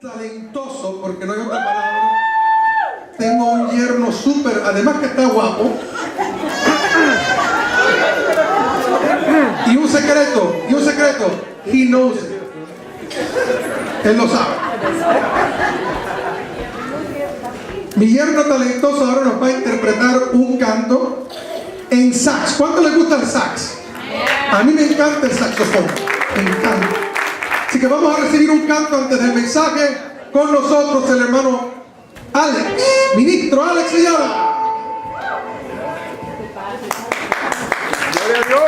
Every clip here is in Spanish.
Talentoso, porque no hay otra palabra. Tengo un yerno súper, además que está guapo. Y un secreto, he knows it. Él lo sabe. Mi yerno talentoso ahora nos va a interpretar un canto en sax. ¿Cuánto les gusta el sax? A mí me encanta el saxofón, me encanta. Así que vamos a recibir un canto antes del mensaje. Con nosotros el hermano Alex, ministro Alex Ayala. Gloria a Dios.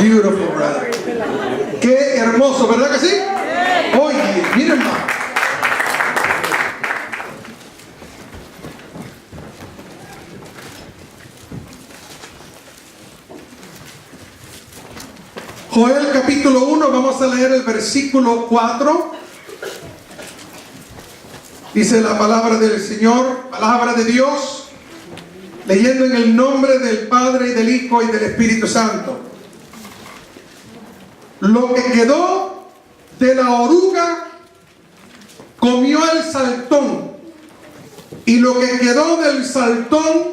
Beautiful, brother. Qué hermoso, ¿verdad que sí? Oye, miren más. Joel capítulo 1, vamos a leer el versículo 4. Dice la palabra del Señor, palabra de Dios, leyendo en el nombre del Padre y del Hijo y del Espíritu Santo. Lo que quedó de la oruga comió el saltón, y lo que quedó del saltón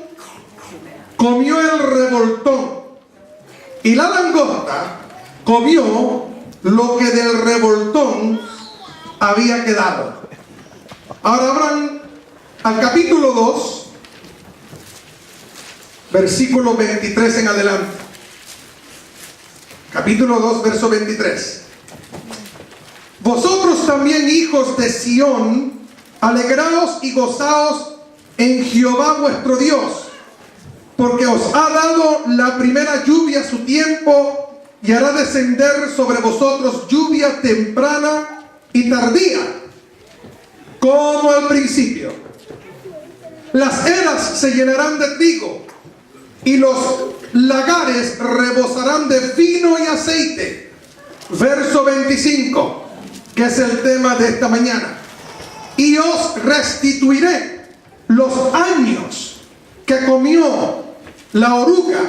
comió el revoltón, y la langosta comió lo que del revoltón había quedado. Ahora abran al capítulo 2, versículo 23 en adelante. Capítulo 2, verso 23. Vosotros también, hijos de Sión, alegraos y gozaos en Jehová vuestro Dios, porque os ha dado la primera lluvia a su tiempo, y hará descender sobre vosotros lluvia temprana y tardía, como al principio. Las eras se llenarán de trigo, y los lagares rebosarán de vino y aceite. Verso 25, que es el tema de esta mañana. Y os restituiré los años que comió la oruga,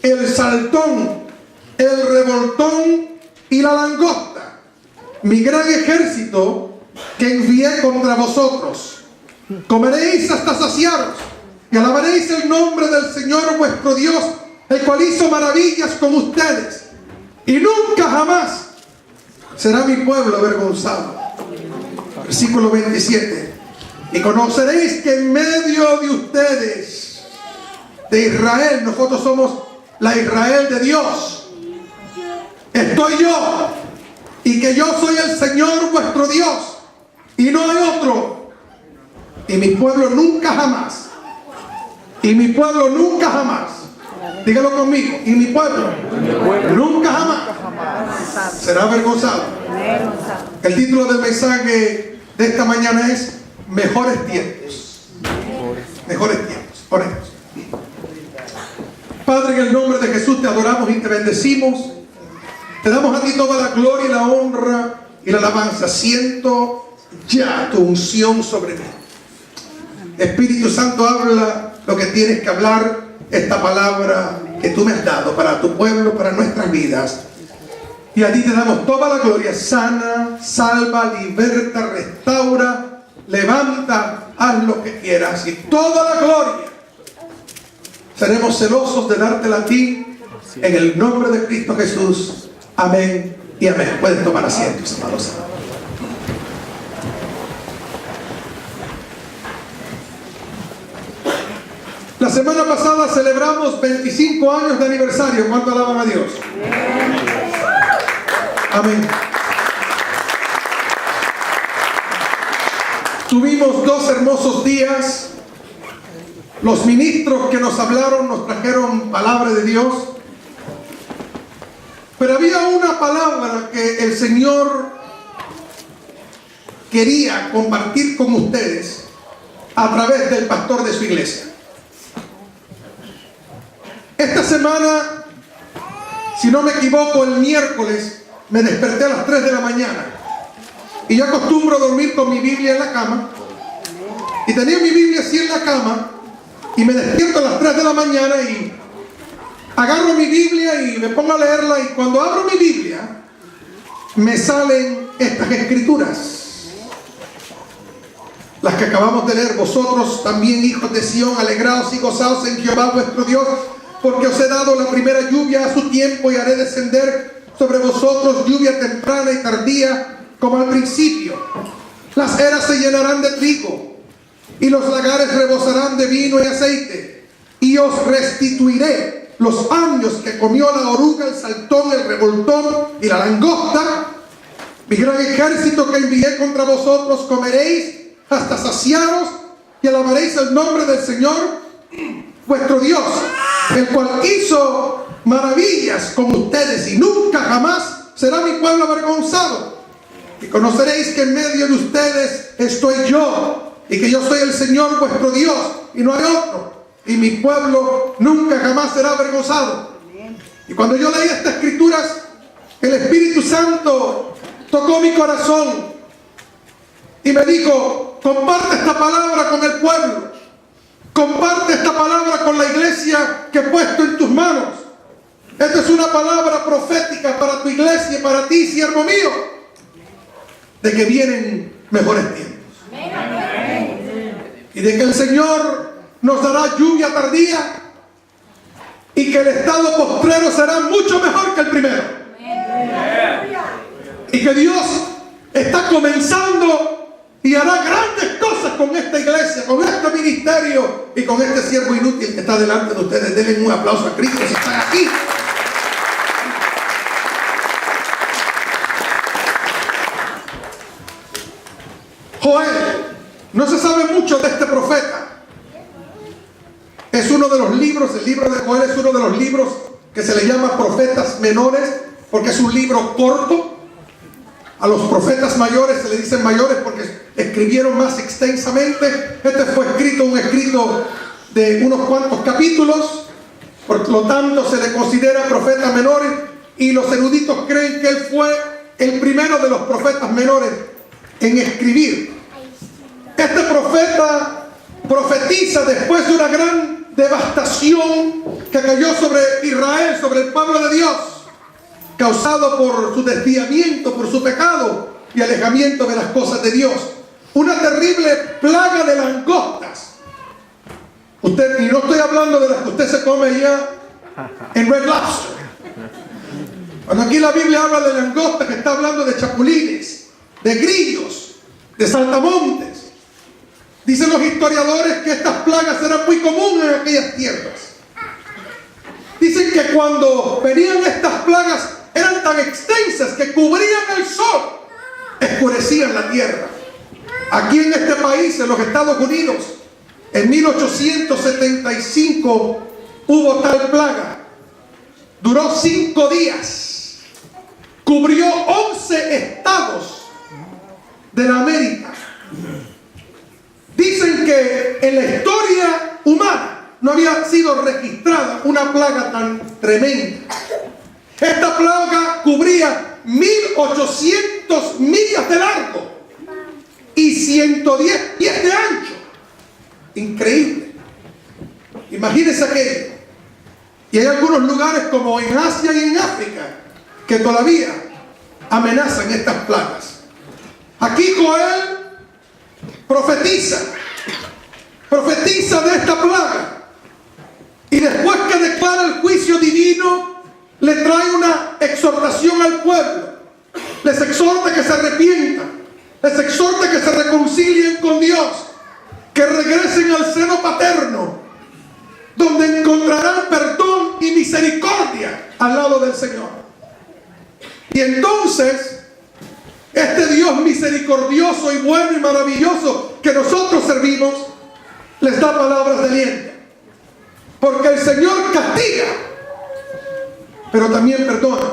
el saltón, el revoltón y la langosta, mi gran ejército que envié contra vosotros. Comeréis hasta saciaros y alabaréis el nombre del Señor vuestro Dios, el cual hizo maravillas con ustedes, y nunca jamás será mi pueblo avergonzado. Versículo 27. Y conoceréis que en medio de ustedes, de Israel, nosotros somos la Israel de Dios, estoy yo, y que yo soy el Señor vuestro Dios, y no hay otro. Y mi pueblo nunca jamás, y mi pueblo nunca jamás, dígalo conmigo, y mi pueblo nunca jamás será avergonzado. El título del mensaje de esta mañana es Mejores tiempos. Mejores tiempos. Oremos. Padre, en el nombre de Jesús te adoramos y te bendecimos. Te damos a ti toda la gloria y la honra y la alabanza. Siento ya tu unción sobre mí. Espíritu Santo, habla lo que tienes que hablar, esta palabra que tú me has dado para tu pueblo, para nuestras vidas. Y a ti te damos toda la gloria. Sana, salva, liberta, restaura, levanta, haz lo que quieras. Y toda la gloria seremos celosos de dártela a ti, en el nombre de Cristo Jesús. Amén y amén. Pueden tomar asientos, amados. La semana pasada celebramos 25 años de aniversario. ¿Cuánto alaban a Dios? Amén. Tuvimos 2 hermosos días. Los ministros que nos hablaron nos trajeron palabra de Dios. Pero había una palabra que el Señor quería compartir con ustedes a través del pastor de su iglesia. Esta semana, si no me equivoco, el miércoles me desperté a las 3 de la mañana. Y yo acostumbro dormir con mi Biblia en la cama. Y tenía mi Biblia así en la cama. Y me despierto a las 3 de la mañana y agarro mi Biblia y me pongo a leerla. Y cuando abro mi Biblia, me salen estas escrituras. Las que acabamos de leer. Vosotros también, hijos de Sión, alegraos y gozaos en Jehová vuestro Dios, porque os he dado la primera lluvia a su tiempo, y haré descender sobre vosotros lluvia temprana y tardía, como al principio. Las eras se llenarán de trigo, y los lagares rebosarán de vino y aceite, y os restituiré los años que comió la oruga, el saltón, el revoltón y la langosta. Mi gran ejército que envié contra vosotros, comeréis hasta saciaros, y alabaréis el nombre del Señor vuestro Dios. el cual hizo maravillas con ustedes, y nunca jamás será mi pueblo avergonzado. Y conoceréis que en medio de ustedes estoy yo, y que yo soy el Señor vuestro Dios, y no hay otro, y mi pueblo nunca jamás será avergonzado. Y cuando yo leí estas escrituras, el Espíritu Santo tocó mi corazón y me dijo: comparte esta palabra con el pueblo, comparte esta palabra con la iglesia que he puesto en tus manos. Esta es una palabra profética para tu iglesia, para ti, siervo mío, de que vienen mejores tiempos. Y de que el Señor nos dará lluvia tardía, y que el estado postrero será mucho mejor que el primero. Y que Dios está comenzando y hará grandes cosas con esta iglesia, con este ministerio y con este siervo inútil que está delante de ustedes. Denle un aplauso a Cristo si están aquí. Joel, no se sabe mucho de este profeta. Es uno de los libros, el libro de Joel es uno de los libros que se le llama profetas menores, porque es un libro corto. A los profetas mayores se le dicen mayores porque escribieron más extensamente. Este fue un escrito de unos cuantos capítulos, por lo tanto se le considera profeta menores, y los eruditos creen que él fue el primero de los profetas menores en escribir. Este profeta profetiza después de una gran devastación que cayó sobre Israel, sobre el pueblo de Dios, causado por su desviamiento, por su pecado y alejamiento de las cosas de Dios. Una terrible plaga de langostas. Y no estoy hablando de las que usted se come allá en Red Lobster. Cuando aquí la Biblia habla de langostas, que está hablando de chapulines, de grillos, de saltamontes. Dicen los historiadores que estas plagas eran muy comunes en aquellas tierras. Dicen que cuando venían estas plagas eran tan extensas que cubrían el sol, escurecían la tierra. Aquí en este país, en los Estados Unidos, en 1875 hubo tal plaga. Duró 5 días. Cubrió 11 estados de la América. Dicen que en la historia humana no había sido registrada una plaga tan tremenda. Esta plaga cubría 1800 millas de largo y 110 pies de ancho. Increíble. Imagínense aquello. Y hay algunos lugares como en Asia y en África que todavía amenazan estas plagas. Aquí Joel profetiza de esta plaga, y después que declara el juicio divino, le trae una exhortación al pueblo. Les exhorta que se arrepientan, les exhorta que se reconcilien con Dios, que regresen al seno paterno, donde encontrarán perdón y misericordia al lado del Señor. Y entonces este Dios misericordioso y bueno y maravilloso que nosotros servimos les da palabras de aliento, porque el Señor castiga, pero también perdona.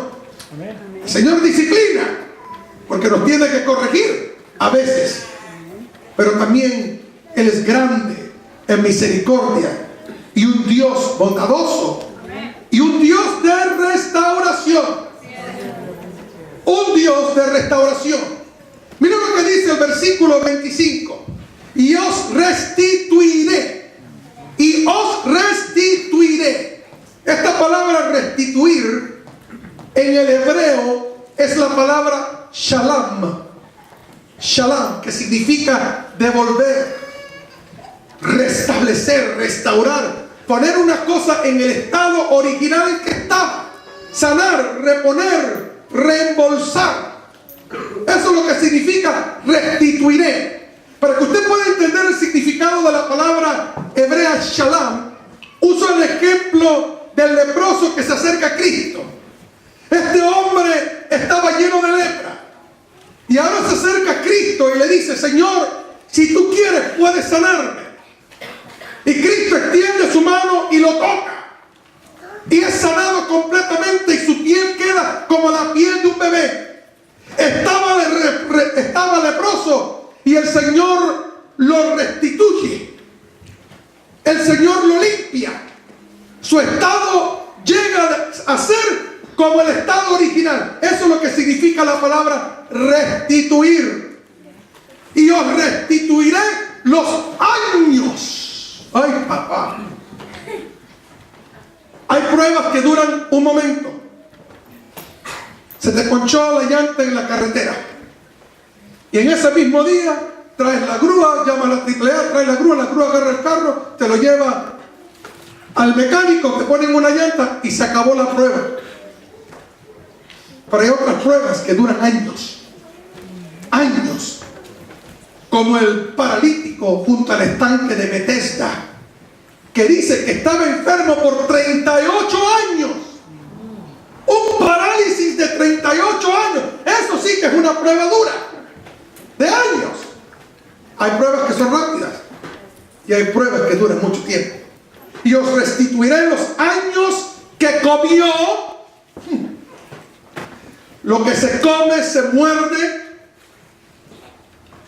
El Señor disciplina, porque nos tiene que corregir a veces, pero también Él es grande en misericordia y un Dios bondadoso y un Dios de restauración. Un Dios de restauración. Mira lo que dice el versículo 25: y os restituiré, y os restituiré. Esta palabra restituir en el hebreo es la palabra shalom. Shalom, que significa devolver, restablecer, restaurar, poner una cosa en el estado original en que estaba, sanar, reponer, reembolsar. Eso es lo que significa restituiré. Para que usted pueda entender el significado de la palabra hebrea shalom, uso el ejemplo del leproso que se acerca a Cristo. Este hombre estaba lleno de lepra y ahora se acerca a Cristo y le dice: Señor, si tú quieres puedes sanarme. Y Cristo extiende su mano y lo toca. era como la piel de un bebé. Estaba leproso y el Señor lo restituye. El Señor lo limpia. Su estado llega a ser como el estado original. Eso es lo que significa la palabra restituir. Y os restituiré los años. Ay, papá. Hay pruebas que duran un momento. Se te ponchó la llanta en la carretera. Y en ese mismo día traes la grúa, llama a la AAA, traes la grúa agarra el carro, te lo lleva al mecánico, te ponen una llanta y se acabó la prueba. Pero hay otras pruebas que duran años. Años. Como el paralítico junto al estanque de Betesda, que dice que estaba enfermo por 38 años. Un parálisis de 38 años. Eso sí que es una prueba dura. De años. Hay pruebas que son rápidas. Y hay pruebas que duran mucho tiempo. Y os restituiré los años que comió. Lo que se come, se muerde,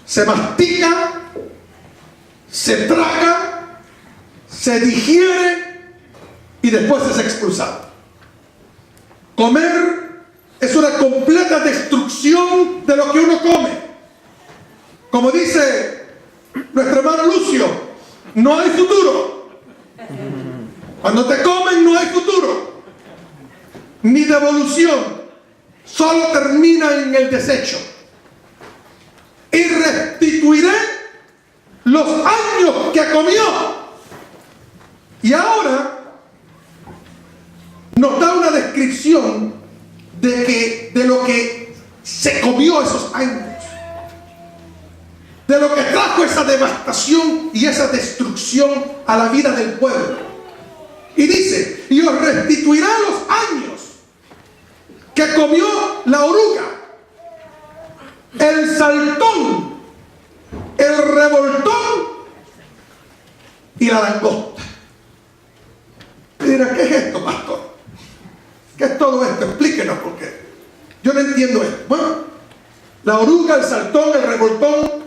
se mastica, se traga, se digiere y después es expulsado. Comer es una completa destrucción de lo que uno come. Como dice nuestro hermano Lucio, no hay futuro. Cuando te comen no hay futuro, ni devolución. Solo termina en el desecho. Y restituiré los años que comió. Y ahora nos da una descripción de lo que se comió esos años. De lo que trajo esa devastación y esa destrucción a la vida del pueblo. Y dice, y os restituirá los años que comió la oruga, el saltón, el revoltón y la langosta. Y dirá, ¿qué es esto, pastor? ¿Qué es todo esto? Explíquenos, porque yo no entiendo esto. Bueno, la oruga, el saltón, el revoltón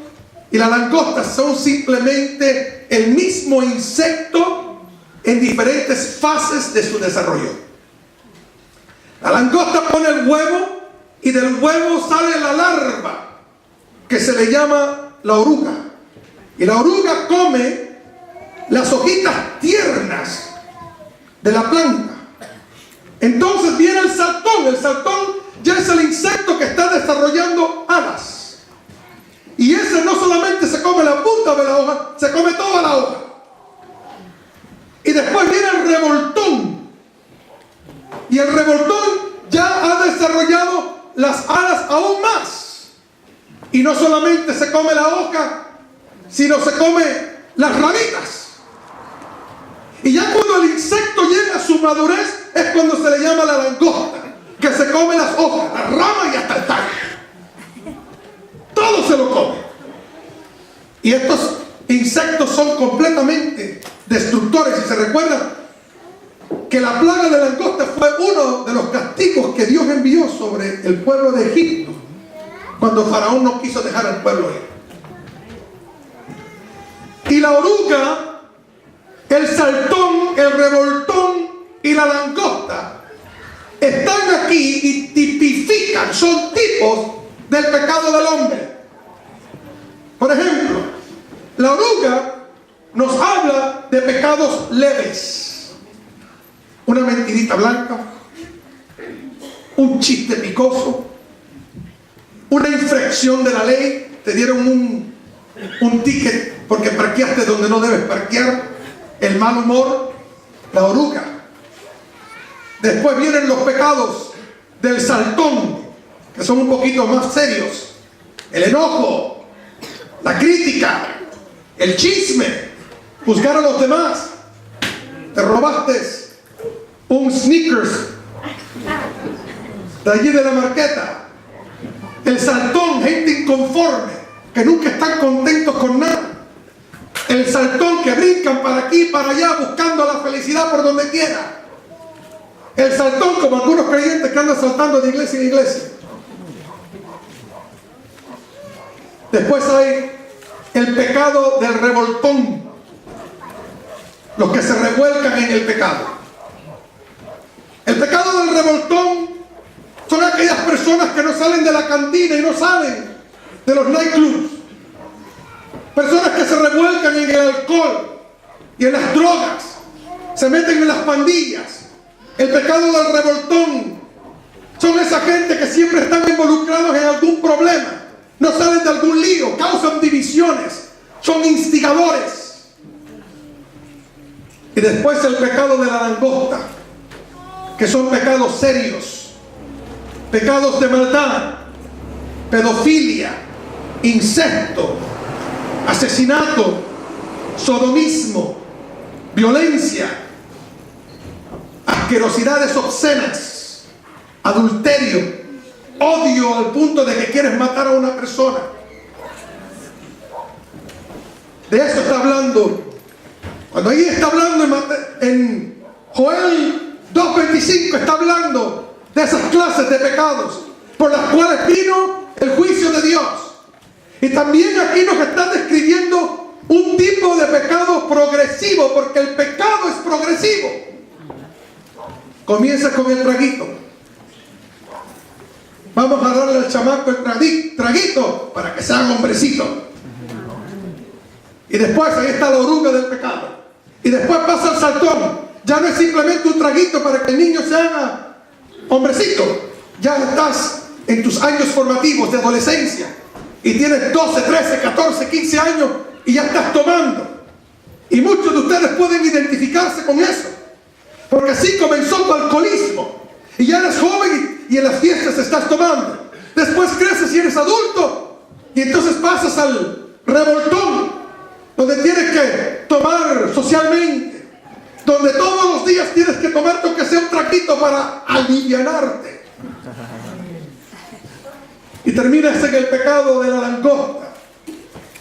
y la langosta son simplemente el mismo insecto en diferentes fases de su desarrollo. La langosta pone el huevo y del huevo sale la larva, que se le llama la oruga. Y la oruga come las hojitas tiernas de la planta. Entonces viene el saltón. El saltón ya es el insecto que está desarrollando alas. Y ese no solamente se come la punta de la hoja, se come toda la hoja. Y después viene el revoltón. Y el revoltón ya ha desarrollado las alas aún más. Y no solamente se come la hoja, sino se come las ramitas. Y ya cuando el insecto llega a su madurez es cuando se le llama la langosta, que se come las hojas, las ramas y hasta el tallo. Todo se lo come. Y estos insectos son completamente destructores. Y se recuerda que la plaga de langosta fue uno de los castigos que Dios envió sobre el pueblo de Egipto cuando Faraón no quiso dejar al pueblo ir. Y la oruga, el saltón, el revoltón y la langosta están aquí y tipifican, son tipos del pecado del hombre. Por ejemplo, la oruga nos habla de pecados leves. Una mentirita blanca, un chiste picoso, una infracción de la ley, te dieron un ticket porque parqueaste donde no debes parquear, el mal humor, la oruga. Después vienen los pecados del saltón, que son un poquito más serios, el enojo, la crítica, el chisme, juzgar a los demás. Te robaste un Snickers de allí de la marqueta. El saltón, gente inconforme, que nunca están contentos con nada. El saltón, que brincan para aquí y para allá buscando la felicidad por donde quiera. El saltón, como algunos creyentes que andan saltando de iglesia en iglesia. Después hay el pecado del revoltón. Los que se revuelcan en el pecado. El pecado del revoltón son aquellas personas que no salen de la cantina y no salen de los nightclubs. Personas que se revuelcan en el alcohol y en las drogas. Se meten en las pandillas. El pecado del revoltón son esa gente que siempre están involucrados en algún problema. No salen de algún lío, causan divisiones, son instigadores. Y después el pecado de la langosta, que son pecados serios, pecados de maldad, pedofilia, incesto, asesinato, sodomismo, violencia, asquerosidades obscenas, adulterio, odio al punto de que quieres matar a una persona. De eso está hablando. Cuando ahí está hablando en Joel 2:25, está hablando de esas clases de pecados por las cuales vino el juicio de Dios. Y también aquí nos está describiendo un tipo de pecado progresivo, porque el pecado es progresivo. Comienza con el traguito. Vamos a darle al chamaco el traguito para que sea hombrecito. Y después ahí está la oruga del pecado. Y después pasa el saltón. Ya no es simplemente un traguito para que el niño se haga hombrecito. Ya estás en tus años formativos de adolescencia. Y tienes 12, 13, 14, 15 años y ya estás tomando. Y muchos de ustedes pueden identificarse con eso. Porque así comenzó tu alcoholismo. Y ya eres joven y en las fiestas estás tomando. Después creces y eres adulto. Y entonces pasas al revoltón, donde tienes que tomar socialmente. Donde todos los días tienes que tomarte aunque sea un traquito para alivianarte. Y terminas en el pecado de la langosta,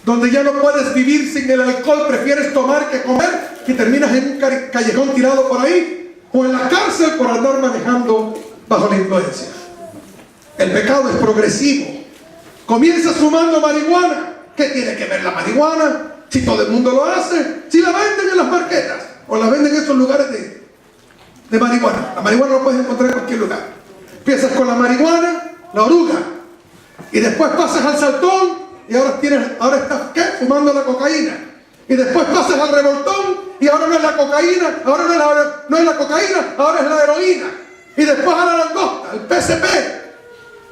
donde ya no puedes vivir sin el alcohol, prefieres tomar que comer, y terminas en un callejón tirado por ahí, o en la cárcel por andar manejando bajo la influencia. El pecado es progresivo. Comienzas fumando marihuana. ¿Qué tiene que ver la marihuana? Si todo el mundo lo hace, si la venden en las marquetas, o la venden en esos lugares de marihuana. La marihuana la puedes encontrar en cualquier lugar. Empiezas con la marihuana, la oruga, y después pasas al saltón, y ahora estás ¿qué? Fumando la cocaína. Y después pasas al revoltón, y ahora no es la cocaína, ahora no es la cocaína, ahora es la heroína. Y después a la langosta, el PCP,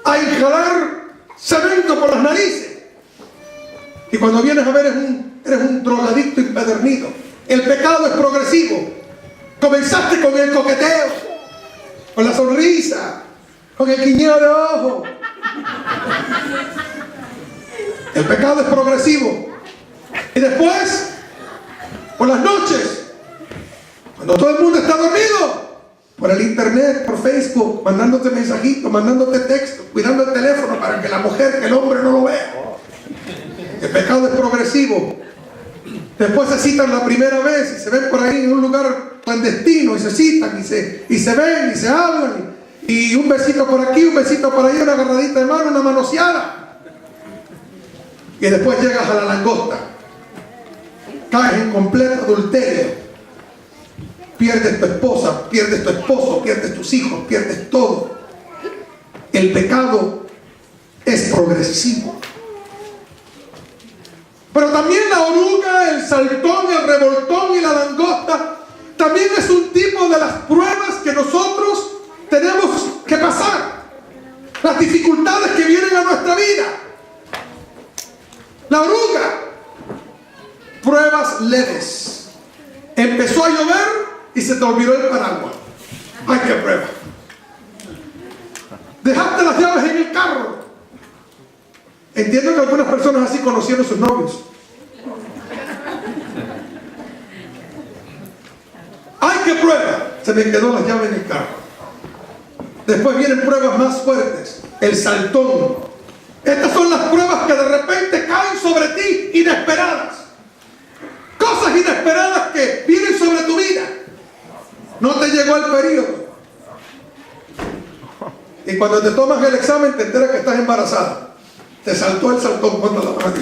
a inhalar cemento por las narices. Y cuando vienes a ver eres un drogadicto empedernido. El pecado es progresivo. Comenzaste con el coqueteo, con la sonrisa, con el guiñeo de ojo. El pecado es progresivo. Y después, por las noches, cuando todo el mundo está dormido, por el internet, por Facebook, mandándote mensajitos, mandándote textos, cuidando el teléfono para que la mujer, que el hombre no lo vea. El pecado es progresivo. Después se citan la primera vez y se ven por ahí en un lugar clandestino y se citan y se ven y se hablan. Y un besito por aquí, un besito por ahí, una agarradita de mano, una manoseada. Y después llegas a la langosta. Caes en completo adulterio. Pierdes tu esposa, pierdes tu esposo, pierdes tus hijos, pierdes todo. El pecado es progresivo. Pero también la oruga, el saltón, el revoltón y la langosta también es un tipo de las pruebas que nosotros tenemos que pasar. Las dificultades que vienen a nuestra vida. La oruga, pruebas leves. Empezó a llover y se te olvidó el paraguas. ¡Ay, qué prueba! Dejaste las llaves en el carro. Entiendo que algunas personas así conocieron a sus novios. ¡Ay, qué prueba! Se me quedó las llaves en el carro. Después vienen pruebas más fuertes. El saltón. Estas son las pruebas que de repente caen sobre ti inesperadas. Cosas inesperadas que vienen sobre tu vida. No te llegó el periodo. Y cuando te tomas el examen te enteras que estás embarazada. Te saltó el saltón cuando la mano.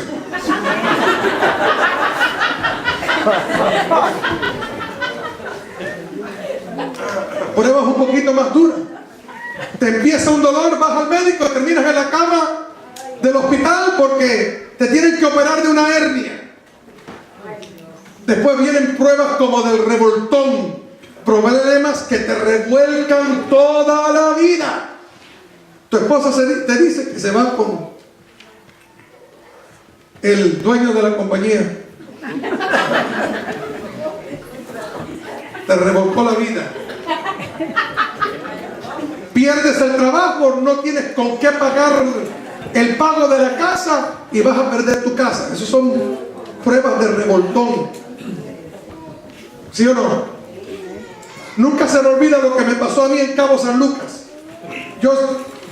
Pruebas un poquito más duras. Te empieza un dolor, vas al médico, terminas en la cama del hospital porque te tienen que operar de una hernia. Después vienen pruebas como del revoltón, problemas que te revuelcan toda la vida. Tu esposa te dice que se va con el dueño de la compañía. Te revolcó la vida. Pierdes el trabajo, no tienes con qué pagar el pago de la casa y vas a perder tu casa. Esas son pruebas de revoltón. ¿Sí o no? Nunca se me olvida lo que me pasó a mí en Cabo San Lucas.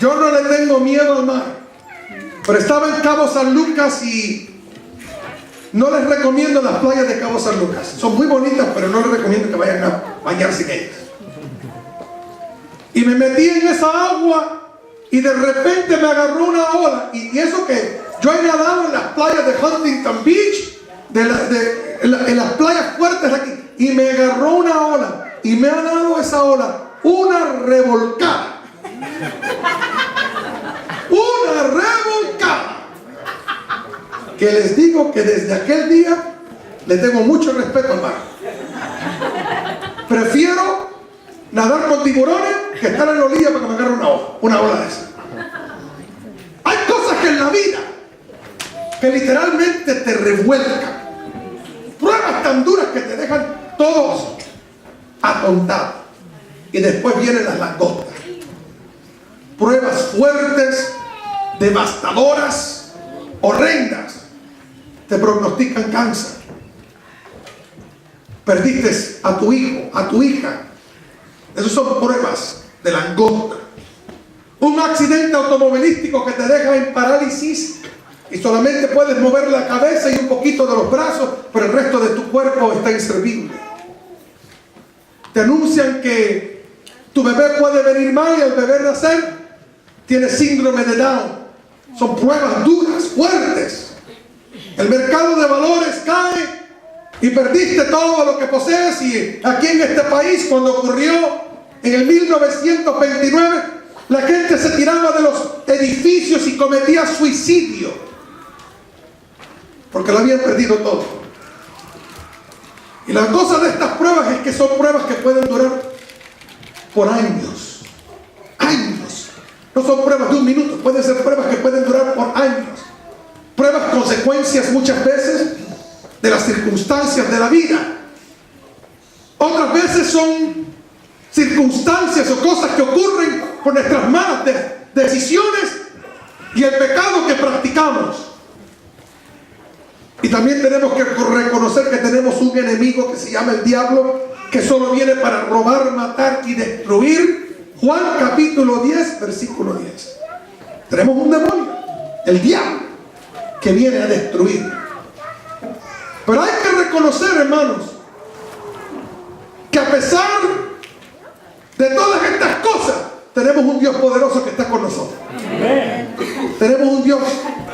Yo no le tengo miedo al mar, pero estaba en Cabo San Lucas y no les recomiendo las playas de Cabo San Lucas. Son muy bonitas, pero no les recomiendo que vayan a bañarse en ellas. Y me metí en esa agua y de repente me agarró una ola. Y eso que yo he nadado en las playas de Huntington Beach, en las playas fuertes aquí, y me agarró una ola. Y me ha dado esa ola una revolcada. Una revolcada. Que les digo que desde aquel día le tengo mucho respeto al mar. Prefiero nadar con tiburones que estar en la orilla para que me agarre una ola de esa. Hay cosas que en la vida que literalmente te revuelcan. Pruebas tan duras que te dejan todos atontados. Y después vienen las langostas. Pruebas fuertes, devastadoras, horrendas. Te prognostican cáncer. Perdiste a tu hijo, a tu hija. Esas son pruebas de langosta. Un accidente automovilístico que te deja en parálisis y solamente puedes mover la cabeza y un poquito de los brazos, pero el resto de tu cuerpo está inservible. Te anuncian que tu bebé puede venir mal y al bebé nacer tiene síndrome de Down. Son pruebas duras, fuertes. El mercado de valores cae y perdiste todo lo que posees. Y aquí en este país, cuando ocurrió en el 1929, la gente se tiraba de los edificios y cometía suicidio porque lo habían perdido todo. Y la cosa de estas pruebas es que son pruebas que pueden durar por años. Años. No son pruebas de un minuto, pueden ser pruebas que pueden durar por años. Pruebas, consecuencias muchas veces de las circunstancias de la vida. Otras veces son circunstancias o cosas que ocurren por nuestras malas decisiones y el pecado que practicamos. Y también tenemos que reconocer que tenemos un enemigo que se llama el diablo, que solo viene para robar, matar y destruir. Juan capítulo 10, versículo 10. Tenemos un demonio, el diablo, que viene a destruir. Pero hay que reconocer, hermanos, que a pesar de todas estas cosas, tenemos un Dios poderoso que está con nosotros. Tenemos un Dios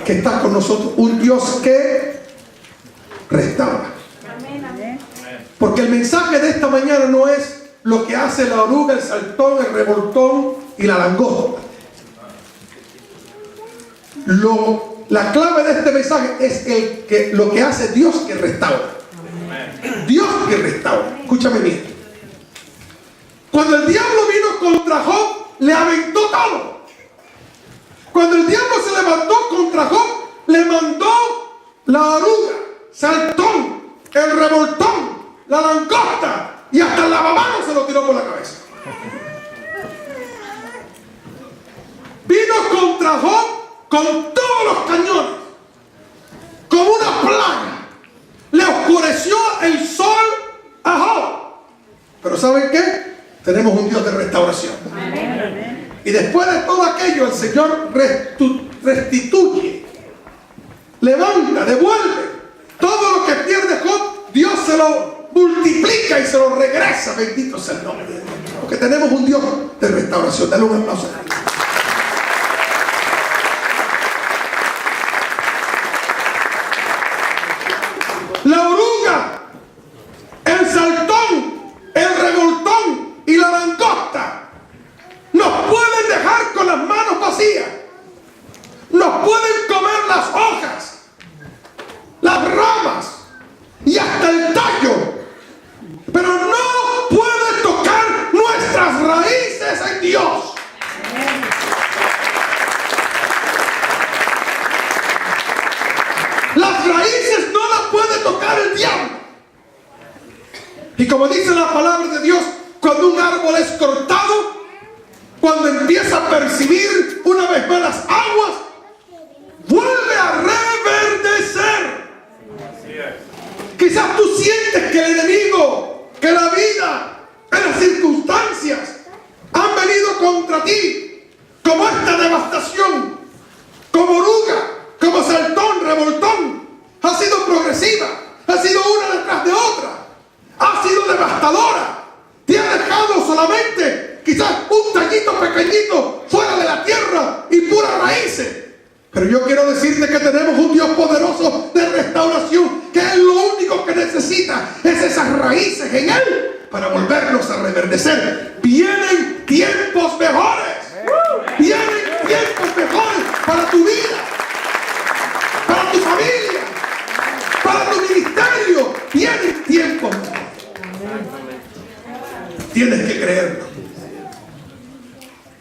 que está con nosotros, un Dios que restaura. Porque el mensaje de esta mañana no es lo que hace la oruga, el saltón, el revoltón y la langosta. La clave de este mensaje es lo que hace Dios, que restaura. Dios que restaura. Escúchame bien. Cuando el diablo vino contra Job, le aventó todo. Cuando el diablo se levantó contra Job, le mandó la oruga, saltón, el revoltón, la langosta y hasta el lavamanos se lo tiró por la cabeza. Vino contra Job con todos los cañones, como una plaga. Le oscureció el sol a Job. Pero ¿saben qué? Tenemos un Dios de restauración. Y después de todo aquello, el Señor restituye, levanta, devuelve. Todo lo que pierde Job, Dios se lo multiplica y se lo regresa. Bendito sea el nombre de Dios. Porque tenemos un Dios de restauración. Dale un aplauso. raíces no las puede tocar el diablo. Y como dice la palabra de Dios, cuando un árbol es cortado, cuando empieza a percibir una vez más las aguas, vuelve a reverdecer. Quizás tú sientes que el enemigo, que la vida, que las circunstancias han venido contra ti, como esta devastación, como oruga, como saltón, revoltón, ha sido progresiva, ha sido una detrás de otra, ha sido devastadora, te ha dejado solamente quizás un tallito pequeñito fuera de la tierra y puras raíces. Pero yo quiero decirte que tenemos un Dios poderoso de restauración, que es lo único que necesita, es esas raíces en Él para volvernos a reverdecer. Vienen tiempos mejores, vienen tiempos mejores para tu vida, para tu familia, para tu ministerio. Vienen tiempos mejores. Tienes que creerlo,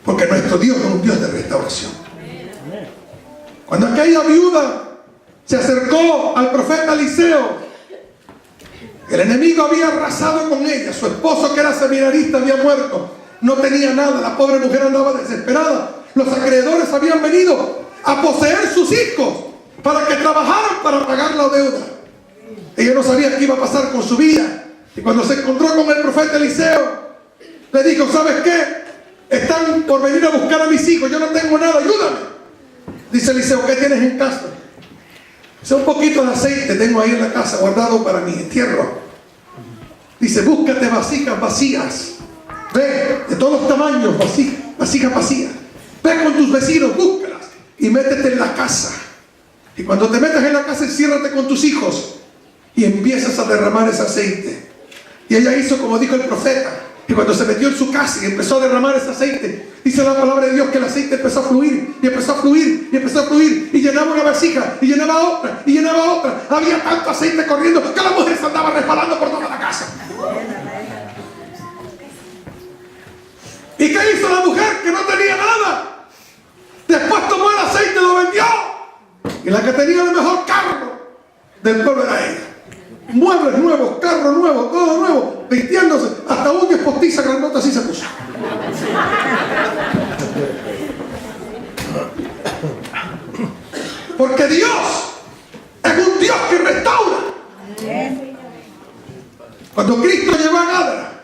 porque nuestro Dios es un Dios de restauración. Cuando aquella viuda se acercó al profeta Eliseo, el enemigo había arrasado con ella. Su esposo, que era seminarista, había muerto. No tenía nada. La pobre mujer andaba desesperada. Los acreedores habían venido a poseer sus hijos para que trabajaran para pagar la deuda. Ella no sabía qué iba a pasar con su vida. Y cuando se encontró con el profeta Eliseo, le dijo: ¿sabes qué? Están por venir a buscar a mis hijos. Yo no tengo nada. Ayúdame. Dice Eliseo: ¿qué tienes en casa? Dice: un poquito de aceite tengo ahí en la casa guardado para mi entierro. Dice: búscate vasijas vacías. Ve, de todos tamaños, vasijas vacías. Ve con tus vecinos, búscalas y métete en la casa. Y cuando te metas en la casa, enciérrate con tus hijos y empiezas a derramar ese aceite. Y ella hizo como dijo el profeta. Y cuando se metió en su casa y empezó a derramar ese aceite, dice la palabra de Dios que el aceite empezó a fluir, y empezó a fluir, y empezó a fluir, y llenaba una vasija, y llenaba otra, y llenaba otra. Había tanto aceite corriendo que la mujer se andaba resbalando por toda la casa. ¿Y qué hizo la mujer que no tenía nada? Después tomó el aceite y lo vendió. Y la que tenía el mejor carro del pueblo era ella. Muebles nuevos, carro nuevo, todo nuevo, vistiéndose, hasta uñas postizas grandotas así se puso. Porque Dios es un Dios que restaura. Cuando Cristo llegó a Gadara,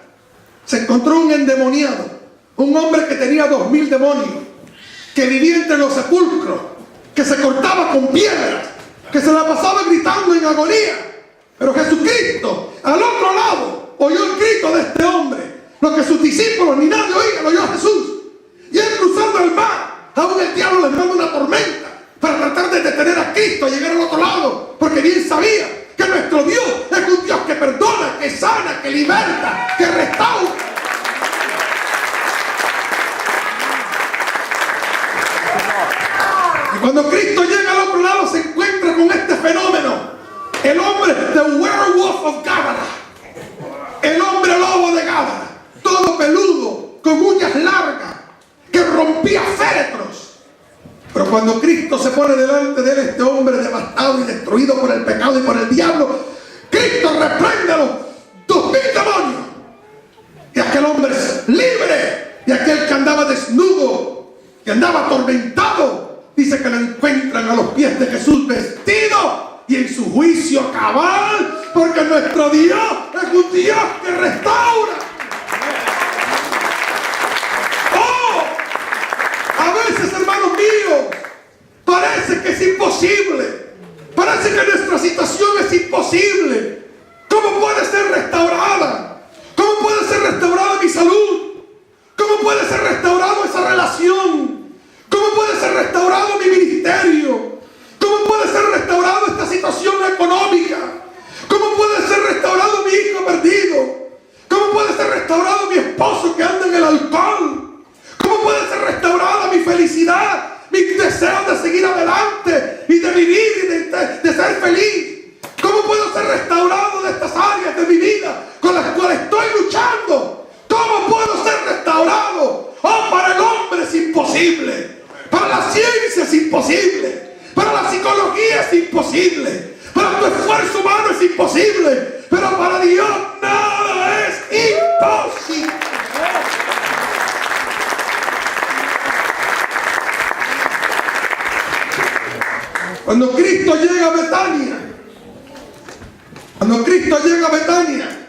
se encontró un endemoniado, un hombre que tenía 2000 demonios, que vivía entre los sepulcros, que se cortaba con piedras, que se la pasaba gritando en agonía. Pero Jesucristo, al otro lado, oyó el grito de este hombre, lo que sus discípulos ni nadie oían, lo oyó Jesús. Y él, cruzando el mar, aún el diablo le manda una tormenta para tratar de detener a Cristo a llegar al otro lado, porque bien sabía que nuestro Dios es un Dios que perdona, que sana, que liberta, que restaura. Y cuando Cristo llega al otro lado, se encuentra con este fenómeno. El hombre, the werewolf of Gadara, el hombre lobo de Gadara, todo peludo, con uñas largas, que rompía féretros. Pero cuando Cristo se pone delante de él, este hombre devastado y destruido por el pecado y por el diablo, Cristo reprende a los 2000 demonios. Y aquel hombre es libre. Y aquel que andaba desnudo, que andaba atormentado, dice que lo encuentran a los pies de Jesús vestido y en su juicio cabal, porque nuestro Dios es un Dios que restaura. Oh, a veces, hermanos míos, parece que es imposible, parece que nuestra situación es imposible. ¿Cómo puede ser restaurada? ¿Cómo puede ser restaurada mi salud? ¿Cómo puede ser restaurada esa relación? ¿Cómo puede ser restaurado mi ministerio? ¿Cómo puede ser restaurado esta situación económica? ¿Cómo puede ser restaurado mi hijo perdido? ¿Cómo puede ser restaurado mi esposo que anda en el alcohol? ¿Cómo puede ser restaurada mi felicidad, mi deseo de seguir adelante y de vivir y de ser feliz? ¿Cómo puedo ser restaurado imposible, pero para Dios nada es imposible. Cuando Cristo llega a Betania,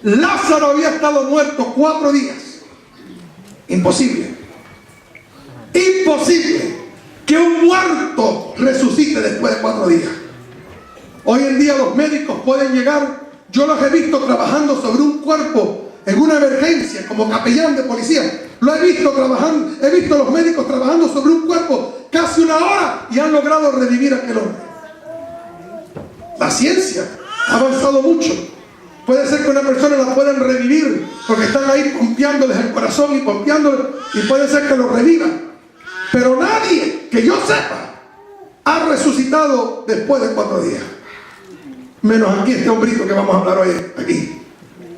Lázaro había estado muerto 4 días. Imposible que un muerto resucite después de 4 días. Hoy en día los médicos pueden llegar, yo los he visto trabajando sobre un cuerpo en una emergencia como capellán de policía. Lo he visto trabajando, he visto a los médicos trabajando sobre un cuerpo casi 1 hora y han logrado revivir a aquel hombre. La ciencia ha avanzado mucho. Puede ser que una persona la puedan revivir porque están ahí pompeándoles el corazón y pompeándoles, y puede ser que lo revivan. Pero nadie, que yo sepa, ha resucitado después de 4 días. Menos aquí este hombrito que vamos a hablar hoy aquí,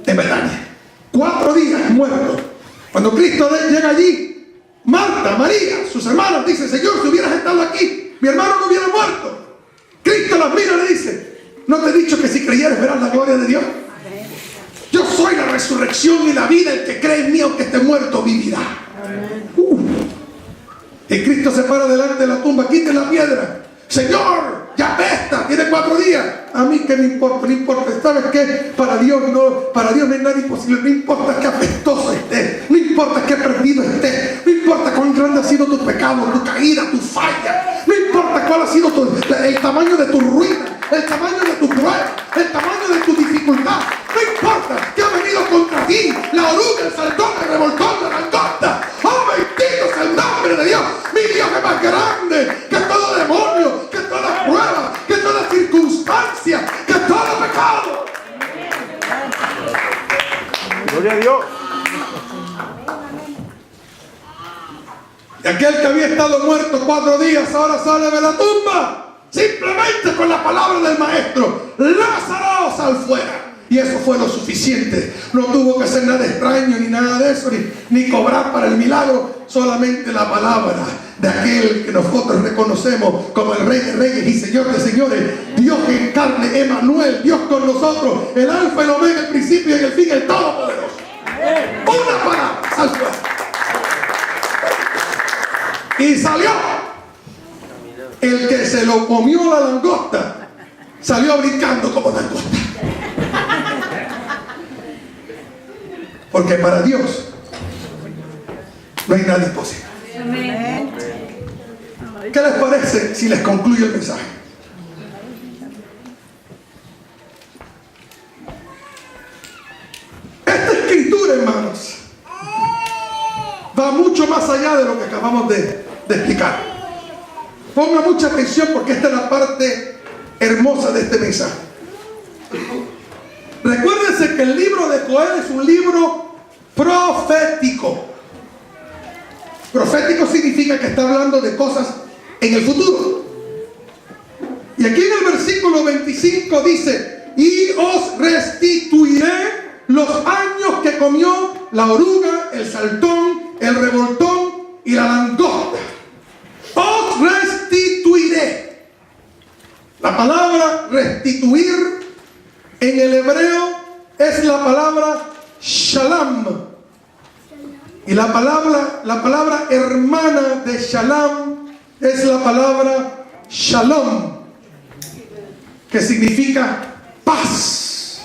en Betania. 4 días muerto. Cuando Cristo llega allí, Marta, María, sus hermanas dicen: Señor, si hubieras estado aquí, mi hermano no hubiera muerto. Cristo las mira y le dice: ¿no te he dicho que si creyeres verás la gloria de Dios? Yo soy la resurrección y la vida. El que cree en mí, aunque esté muerto, vivirá. Y Cristo se para delante de la tumba: quiten la piedra. Señor, ya apesta, tiene 4 días. A mí que me importa, no importa. ¿Sabes qué? Para Dios no hay nada imposible. No importa que apestoso esté, no importa que perdido esté, no importa cuán grande ha sido tu pecado, tu caída, tu falla, no importa cuál ha sido el tamaño de tu ruina, el tamaño de tu prueba, el tamaño de tu dificultad. No importa que ha venido contra ti la oruga, el saltón, el revoltón, la langosta. ¡Oh, bendito es el nombre de Dios! Mi Dios es más grande que todo demonio, que toda prueba, que toda circunstancia, que todo pecado. Gloria a Dios. Y aquel que había estado muerto 4 días ahora sale de la tumba, simplemente con la palabra del maestro: Lázaro, sal fuera. Y eso fue lo suficiente. No tuvo que hacer nada extraño ni nada de eso, ni cobrar para el milagro. Solamente la palabra de aquel que nosotros reconocemos como el Rey de Reyes y Señor de Señores, Dios en carne, Emmanuel, Dios con nosotros, el Alfa, el Omega, el principio y el fin, el Todopoderoso. Una palabra, sal fuera. Y salió. El que se lo comió la langosta salió brincando como langosta. Porque para Dios no hay nada imposible. ¿Qué les parece si les concluyo el mensaje? Esta escritura, hermanos, va mucho más allá de lo que acabamos de explicar. Ponga mucha atención porque esta es la parte hermosa de este mensaje. Recuérdense que el libro de Joel es un libro profético. Profético significa que está hablando de cosas en el futuro. Y aquí en el versículo 25 dice: y os restituiré los años que comió la oruga, el saltón, el revoltón y la langosta. Os restituiré. La palabra restituir en el hebreo es la palabra shalom. Y la palabra hermana de shalom es la palabra shalom, que significa paz.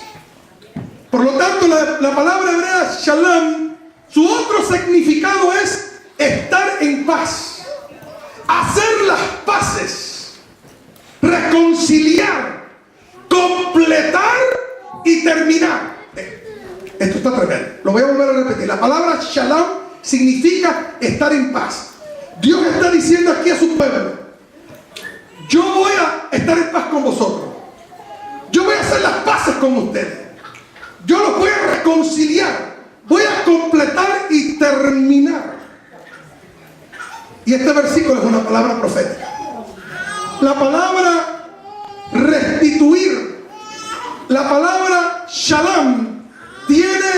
Por lo tanto, la palabra hebrea shalom, su otro significado es estar en paz, hacer las paces, reconciliar, completar y terminar. Esto está tremendo. Lo voy a volver a repetir. La palabra shalom significa estar en paz. Dios está diciendo aquí a su pueblo: yo voy a estar en paz con vosotros. Yo voy a hacer las paces con ustedes. Yo los voy a reconciliar. Voy a completar y terminar. Y este versículo es una palabra profética. La palabra restituir, la palabra shalom, tiene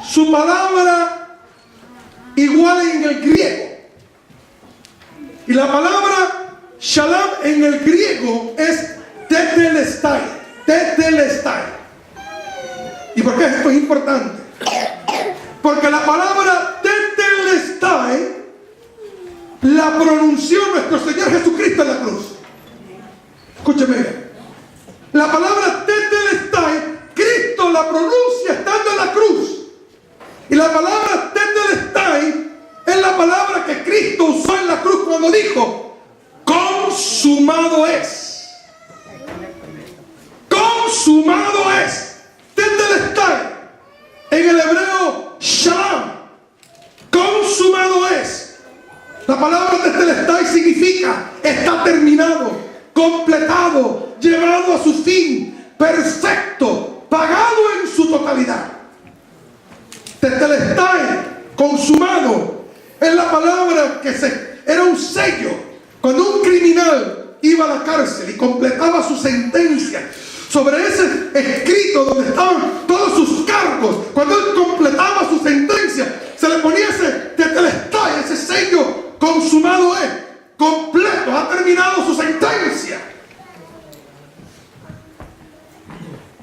su palabra igual en el griego. Y la palabra shalom en el griego es tetelestai. tetelestai. ¿Y por qué esto es importante? Porque la palabra tetelestai la pronunció nuestro Señor Jesucristo en la cruz. Escúcheme bien. La palabra tetelestai, Cristo la pronuncia estando en la cruz. Y la palabra tetelestai es la palabra que Cristo usó en la cruz cuando dijo: consumado es. Consumado es. Tetelestai. En el hebreo, shalom. Consumado es. La palabra tetelestai significa está terminado, completado, llevado a su fin, perfecto, pagado en su totalidad. Tetelestai, consumado, es la palabra que era un sello. Cuando un criminal iba a la cárcel y completaba su sentencia, sobre ese escrito donde estaban todos sus cargos, cuando él completaba su sentencia, se le ponía ese tetelestai, ese sello: consumado es, completo, ha terminado su sentencia.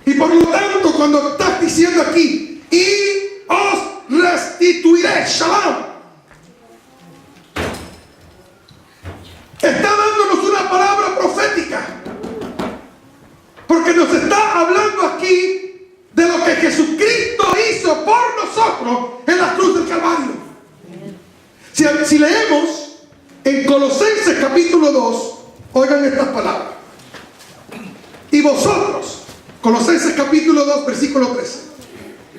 Y por lo tanto, cuando estás diciendo aquí, y os restituiré, shalom, está dándonos una palabra profética, porque nos está hablando aquí de lo que Jesucristo hizo por nosotros en la cruz del Calvario. Si leemos en Colosenses capítulo 2, oigan estas palabras: y vosotros, Colosenses capítulo 2, versículo 13,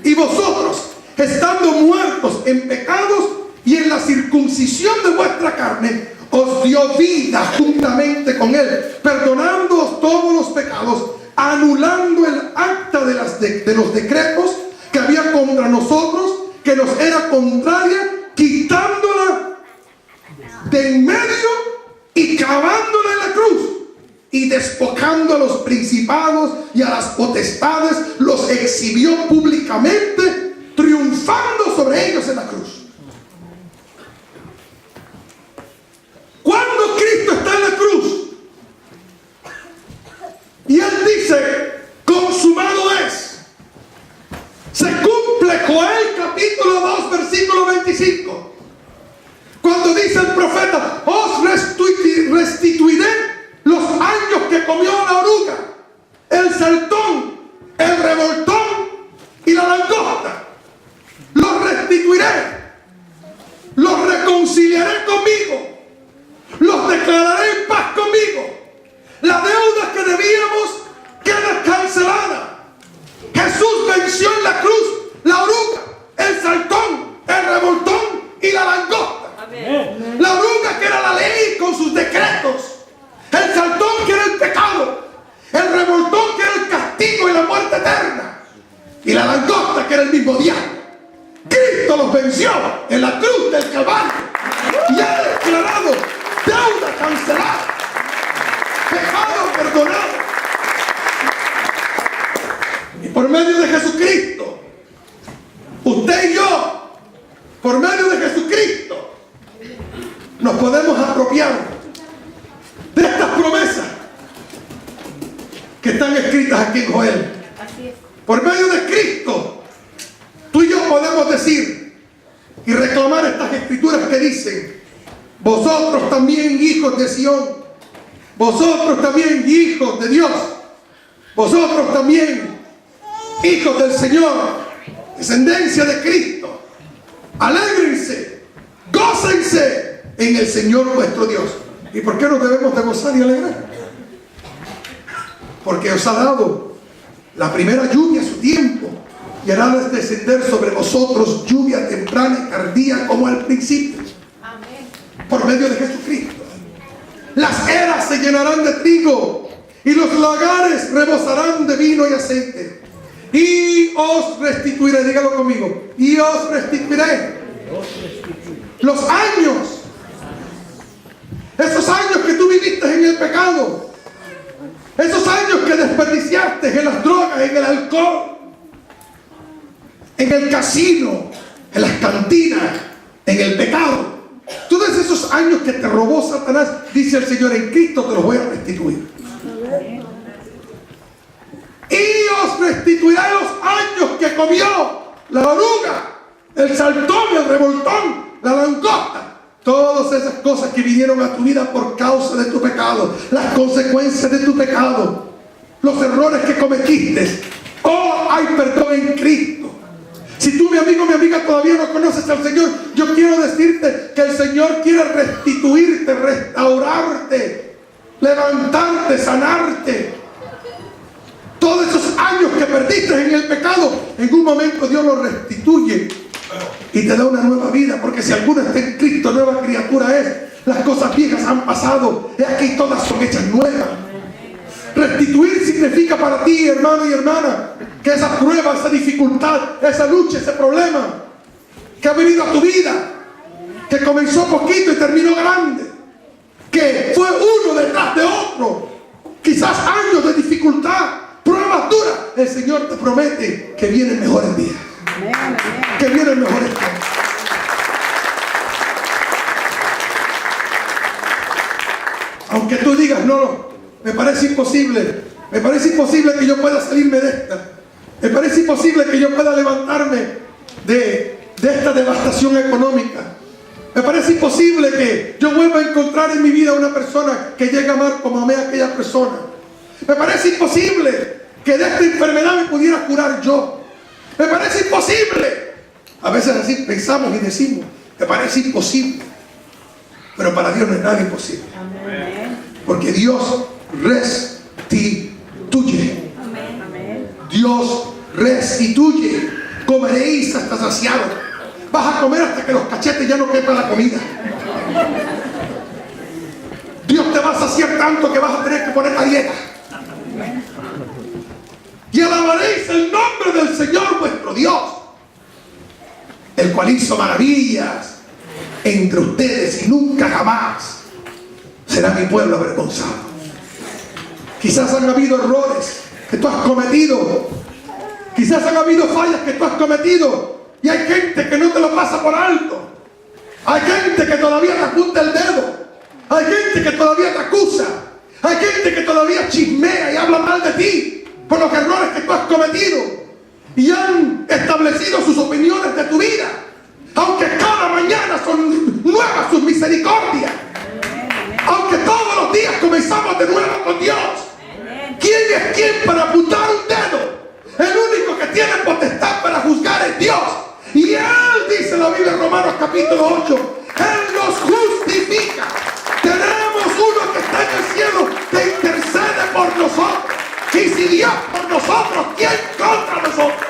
y vosotros, estando muertos en pecados y en la circuncisión de vuestra carne, os dio vida juntamente con él, perdonándoos todos los pecados, anulando el acta de los decretos que había contra nosotros, que nos era contraria, quitándola de en medio y clavándola en la cruz, y despojando a los principados y a las potestades, los exhibió públicamente, triunfando sobre ellos en la cruz. Cuando Cristo está en la cruz y Él dice: consumado es, se cumple Joel capítulo 2 versículo 25, cuando dice el profeta: os restituiré los años que comió la oruga, el saltón, el revoltón y la langosta. Los restituiré, los reconciliaré conmigo, los declararé en paz conmigo. La deuda que debíamos queda cancelada. Jesús venció en la cruz la oruga, el saltón, el revoltón y la langosta. Amén. La oruga, que era la ley con sus decretos, el saltón, que era el pecado, el revoltón, que era el castigo y la muerte eterna, y la langosta, que era el mismo diablo. Cristo los venció en la cruz del Calvario y ha declarado deuda cancelada, pecado perdonado. Y por medio de Jesucristo, usted y yo, por medio de Jesucristo, nos podemos apropiar de estas promesas que están escritas aquí en Joel. Por medio de Cristo, tú y yo podemos decir y reclamar estas escrituras que dicen: vosotros también, hijos de Sión, vosotros también, hijos de Dios, vosotros también, hijos del Señor, descendencia de Cristo, alégrense, gócense en el Señor vuestro Dios. ¿Y por qué nos debemos de gozar y alegrar? Porque os ha dado la primera lluvia a su tiempo, y hará descender sobre vosotros lluvia temprana y tardía como al principio. Amén. Por medio de Jesucristo. Las eras se llenarán de trigo y los lagares rebosarán de vino y aceite. Y os restituiré, dígalo conmigo, y os restituiré los años, esos años que tú viviste en el pecado, esos años que desperdiciaste en las drogas, en el alcohol, en el casino, en las cantinas, en el pecado. Todos esos años que te robó Satanás, dice el Señor, en Cristo te los voy a restituir. restituirá los años que comió la oruga, el saltón, el revoltón, la langosta. Todas esas cosas que vinieron a tu vida por causa de tu pecado, las consecuencias de tu pecado, los errores que cometiste. Oh, hay perdón en Cristo. Si tú, mi amigo, mi amiga, todavía no conoces al Señor, yo quiero decirte que el Señor quiere restituirte, restaurarte, levantarte, sanarte. Todos esos años que perdiste en el pecado, en un momento Dios los restituye y te da una nueva vida, porque si alguno está en Cristo, nueva criatura es. Las cosas viejas han pasado, y aquí todas son hechas nuevas. Restituir significa para ti, hermano y hermana, que esa prueba, esa dificultad, esa lucha, ese problema que ha venido a tu vida, que comenzó poquito y terminó grande, que fue uno detrás de otro, quizás años de dificultad, pruebas duras, el Señor te promete que vienen mejores días. Que vienen mejores días. Aunque tú digas, no, me parece imposible que yo pueda salirme de esta, me parece imposible que yo pueda levantarme de esta devastación económica, me parece imposible que yo vuelva a encontrar en mi vida una persona que llegue a amar como amé a aquella persona, me parece imposible que de esta enfermedad me pudiera curar yo, me parece imposible. A veces así pensamos y decimos, me parece imposible, pero para Dios no es nada imposible. Porque Dios restituye. Dios restituye. Comeréis hasta saciados. Vas a comer hasta que los cachetes ya no quepan la comida. Dios te va a saciar tanto que vas a tener que poner la dieta. Y alabaréis el nombre del Señor vuestro Dios, el cual hizo maravillas entre ustedes, y nunca jamás será mi pueblo avergonzado. Quizás han habido errores que tú has cometido, quizás han habido fallas que tú has cometido, y hay gente que no te lo pasa por alto, hay gente que todavía te apunta el dedo, hay gente que todavía te acusa, hay gente que todavía chismea y habla mal de ti por los errores que tú has cometido, y han establecido sus opiniones de tu vida, aunque cada mañana son nuevas sus misericordias, aunque todos los días comenzamos de nuevo con Dios. ¿Quién es quién para apuntar un dedo? El único que tiene potestad para juzgar es Dios, y Él, dice la Biblia en Romanos capítulo 8, Él nos justifica. Tenemos uno que está en el cielo que intercede por nosotros. Y si Dios por nosotros, ¿quién contra nosotros?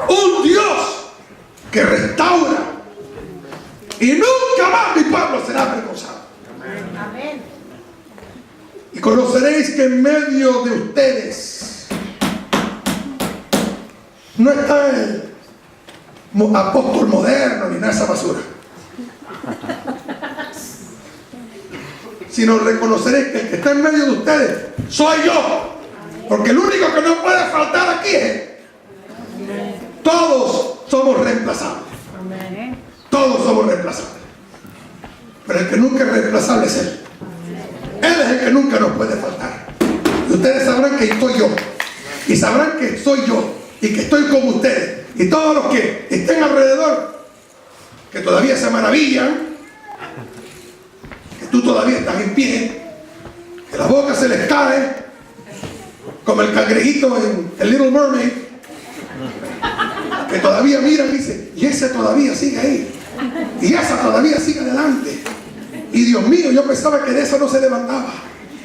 Un Dios que restaura, y nunca más mi pueblo será avergonzado. Y conoceréis que en medio de ustedes no está el apóstol moderno ni nada de esa basura, sino reconoceréis que el que está en medio de ustedes soy yo, porque el único que no puede faltar aquí es Él. Todos somos reemplazables, todos somos reemplazables, pero el que nunca es reemplazable es Él. Él es el que nunca nos puede faltar. Y ustedes sabrán que estoy yo, y sabrán que soy yo, y que estoy con ustedes, y todos los que estén alrededor, que todavía se maravillan que tú todavía estás en pie, que la boca se les cae como el cangrejito en el Little Mermaid, que todavía miran y dicen, y ese todavía sigue ahí, y esa todavía sigue adelante, y Dios mío, yo pensaba que de esa no se levantaba,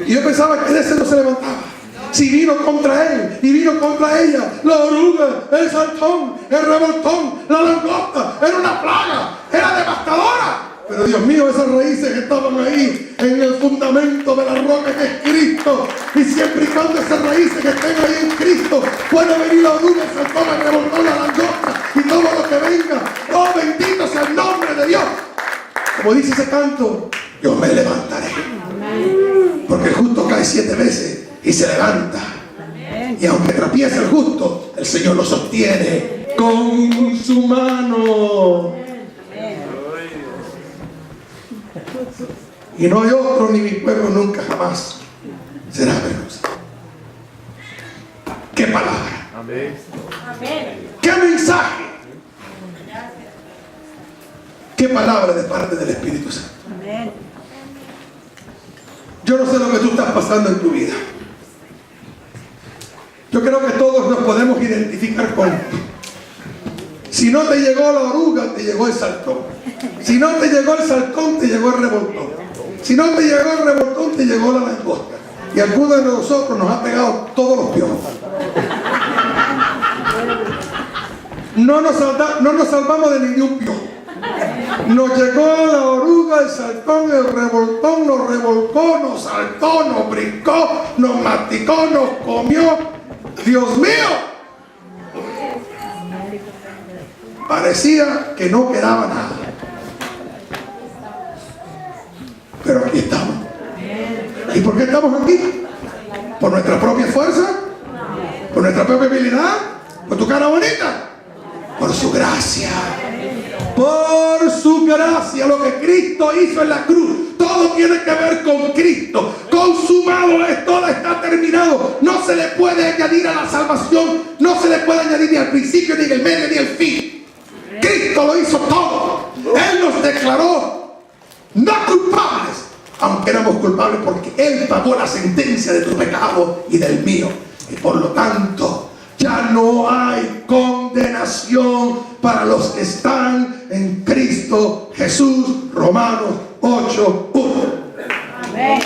y yo pensaba que de ese no se levantaba. Si vino contra él y vino contra ella, la oruga, el saltón, el revoltón, la langosta, era una plaga, era devastadora. Pero Dios mío, esas raíces estaban ahí en el fundamento de la roca que es Cristo. Y siempre y cuando esas raíces estén ahí en Cristo, puede venir la oruga, el saltón, el revoltón, la langosta y todo lo que venga. Oh, bendito sea el nombre de Dios. Como dice ese canto, yo me levantaré. Porque el justo cae 7 veces y se levanta. Y aunque tropiece el justo, el Señor lo sostiene con su mano. y no hay otro, ni mi pueblo nunca jamás será avergonzado. ¡Qué palabra! Amén. ¡Qué mensaje! ¡Qué palabra de parte del Espíritu Santo! Yo no sé lo que tú estás pasando en tu vida. Yo creo que todos nos podemos identificar con. Si no te llegó la oruga, te llegó el saltón. Si no te llegó el saltón, te llegó el revoltón. Si no te llegó el revoltón, te llegó la langosta. Y a algunos de nosotros nos ha pegado todos los piojos. No nos salvamos de ningún piojo. Nos llegó la oruga, el saltón, el revoltón, nos revolcó, nos saltó, nos brincó, nos masticó, nos comió. ¡Dios mío! Parecía que no quedaba nada. Pero aquí estamos. ¿Y por qué estamos aquí? ¿Por nuestra propia fuerza? ¿Por nuestra propia habilidad? ¿Por tu cara bonita? Por su gracia. Por su gracia, lo que Cristo hizo en la cruz. Todo tiene que ver con Cristo. Consumado es, todo está terminado. No se le puede añadir a la salvación. No se le puede añadir ni al principio, ni en el medio, ni al fin. Cristo lo hizo todo. Él nos declaró no culpables, aunque éramos culpables, porque Él pagó la sentencia de tu pecado y del mío. Y por lo tanto, ya no hay condenación para los que están en Cristo Jesús. Romanos 8:1. Amén.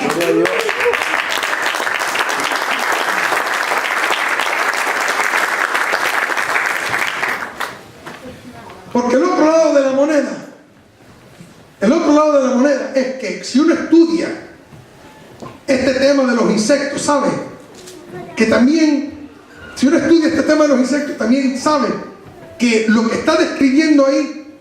Porque el otro lado de la moneda es que si uno estudia este tema de los insectos, sabe que también, si uno estudia este tema de los insectos, también sabe que lo que está describiendo ahí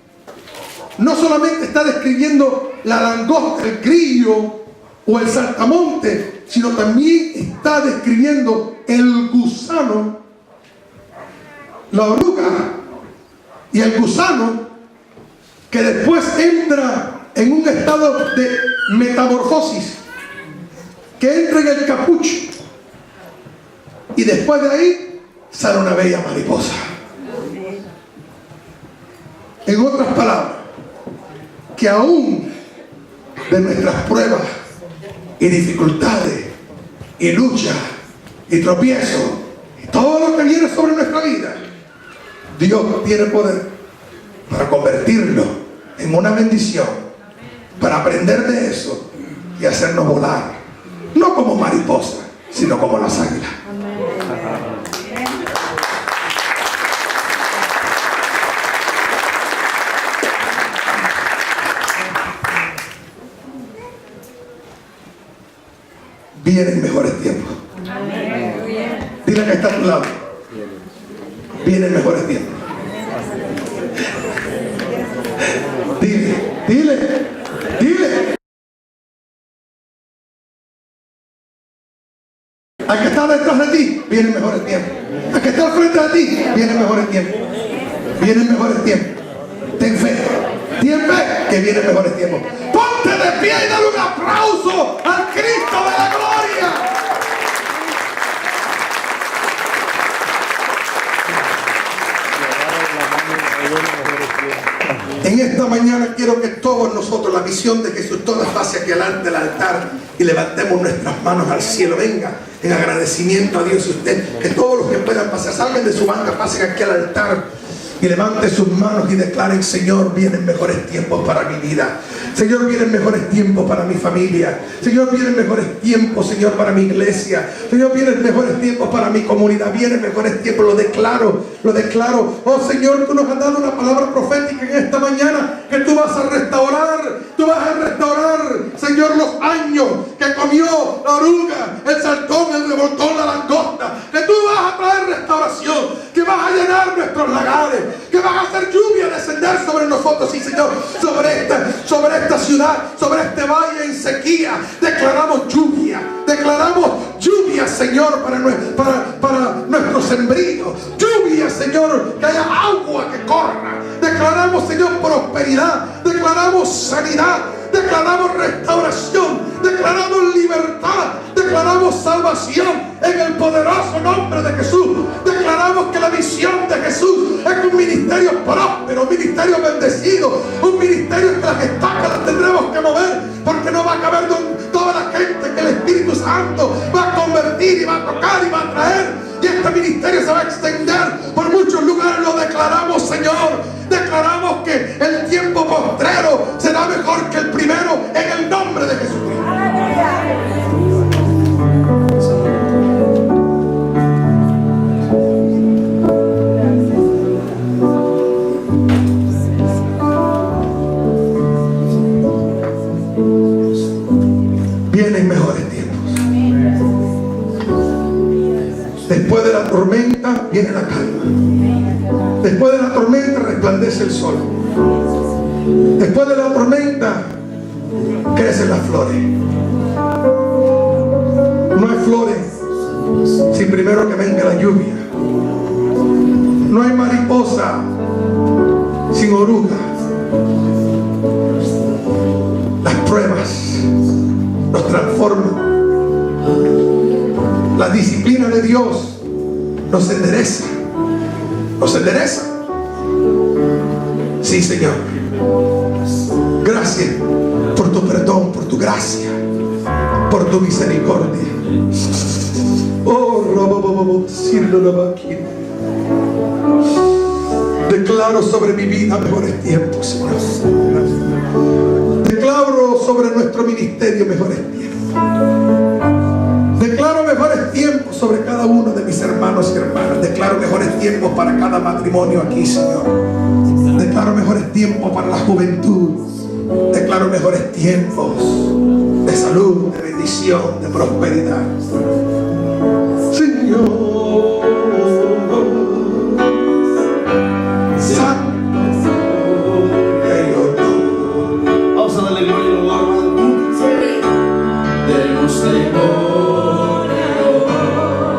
no solamente está describiendo la langosta, el grillo o el saltamonte, sino también está describiendo el gusano, la oruga y el gusano, que después entra en un estado de metamorfosis, que entra en el capucho y después de ahí sale una bella mariposa. En otras palabras, que aún de nuestras pruebas y dificultades y luchas y tropiezos y todo lo que viene sobre nuestra vida, Dios tiene poder para convertirlo en una bendición, para aprender de eso y hacernos volar, no como mariposa, sino como las águilas. Vienen mejores tiempos. Dile que está a tu lado. Vienen mejores tiempos. Dile. Al que está detrás de ti, vienen mejores tiempos. Al que está al frente de ti, vienen mejores tiempos. Vienen mejores tiempos. Ten fe, que vienen mejores tiempos. Ponte de pie y dale un aplauso al Cristo de la gloria. En esta mañana quiero que todos nosotros, la visión de Jesús, todas pase aquí delante del altar y levantemos nuestras manos al cielo. Venga en agradecimiento a Dios. Y usted, que todos los que puedan pasar, salgan de su banca, pasen aquí al altar y levanten sus manos y declaren: Señor, vienen mejores tiempos para mi vida. Señor, vienen mejores tiempos para mi familia. Señor, vienen mejores tiempos, Señor, para mi iglesia. Señor, vienen mejores tiempos para mi comunidad. Vienen mejores tiempos, lo declaro. Oh Señor, tú nos has dado una palabra profética en esta mañana, que tú vas a restaurar, Señor, los años que comió la oruga, el saltón, el revoltón, la langosta. Que tú vas a traer restauración, que vas a llenar nuestros lagares, que vas a hacer lluvia descender sobre nosotros, sí, Señor, sobre esta ciudad, sobre este valle en sequía. Declaramos lluvia, Señor, para nuestro sembrío. Lluvia, Señor, que haya agua que corra. Declaramos, Señor, prosperidad. Declaramos sanidad. Declaramos restauración. salvación en el poderoso nombre de Jesús. Declaramos que la visión de Jesús es un ministerio próspero, un ministerio bendecido, un ministerio que las estacas las tendremos que mover, porque no va a caber toda la gente que el Espíritu Santo va a convertir y va a tocar y va a traer. Y este ministerio se va a extender por muchos lugares. Lo declaramos, Señor. Declaramos que el tiempo postrero será mejor que el primero, en el nombre de Jesucristo. Vienen mejores tiempos. Después de la tormenta viene la calma. Después de la tormenta resplandece el sol. Después de la tormenta crecen las flores. No hay flores sin primero que venga la lluvia. No hay mariposa sin oruga. Las pruebas nos transforman. La disciplina de Dios nos endereza. Nos endereza. Sí, Señor. Gracias por tu perdón, por tu gracia, por tu misericordia. Oh, declaro sobre mi vida mejores tiempos, Señor. Declaro sobre nuestro ministerio mejores tiempos. Declaro mejores tiempos sobre cada uno de mis hermanos y hermanas. Declaro mejores tiempos para cada matrimonio aquí, Señor. Declaro mejores tiempos para la juventud. Declaro mejores tiempos de salud, de bendición, de prosperidad. Señor. Vamos a darle gloria al Lord. Demos gloria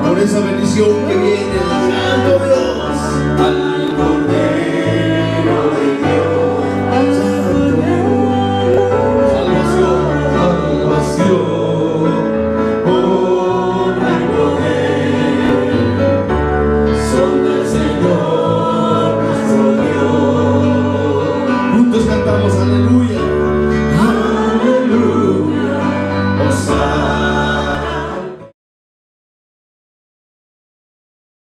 por esa bendición que viene del Santo Dios al Cordero de Dios. Salvación, honra y poder son del Señor nuestro Dios. Juntos cantamos aleluya.